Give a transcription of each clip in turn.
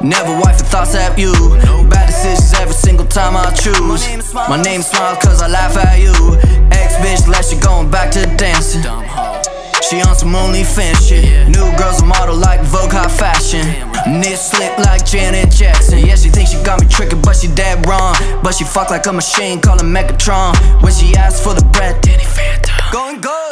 Never wipe the thoughts at you. Bad decisions every single time I choose. My name smiles cause I laugh at you. Ex-bitch left, she going back to dancing. She on some OnlyFans shit. New girl's a model like Vogue high fashion. Knit slick like Janet Jackson. Yeah, she thinks she got me tricking, but she dead wrong. But she fuck like a machine, call her Megatron. When she asks for the bread, Danny Phantom.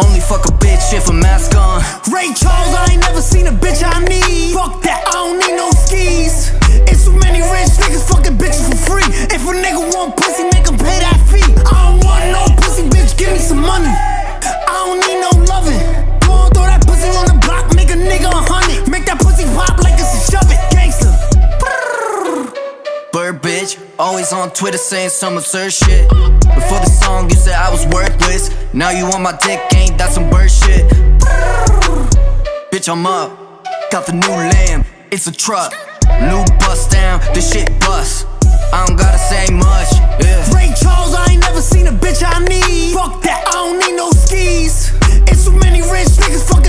Only fuck a bitch if a mask on. Ray Charles, I ain't never seen a bitch I need. Fuck that, I don't need no skis. It's too many rich niggas fucking bitches for free. If a nigga want pussy, make him pay that fee. I don't want no pussy, bitch, give me some money. I don't need no loving. Go on, throw that pussy on the block, make a nigga 100. Make that pussy pop like it's a shove it, gangster. Bird bitch, always on Twitter saying some absurd shit. Before the song you said I was worthless. Now you on my dick, ain't that some bird shit? Bitch, I'm up, got the new lamb, it's a truck. New bust down, this shit bust. I don't gotta say much, yeah. Ray Charles, I ain't never seen a bitch I need. Fuck that, I don't need no skis. It's too many rich niggas fucking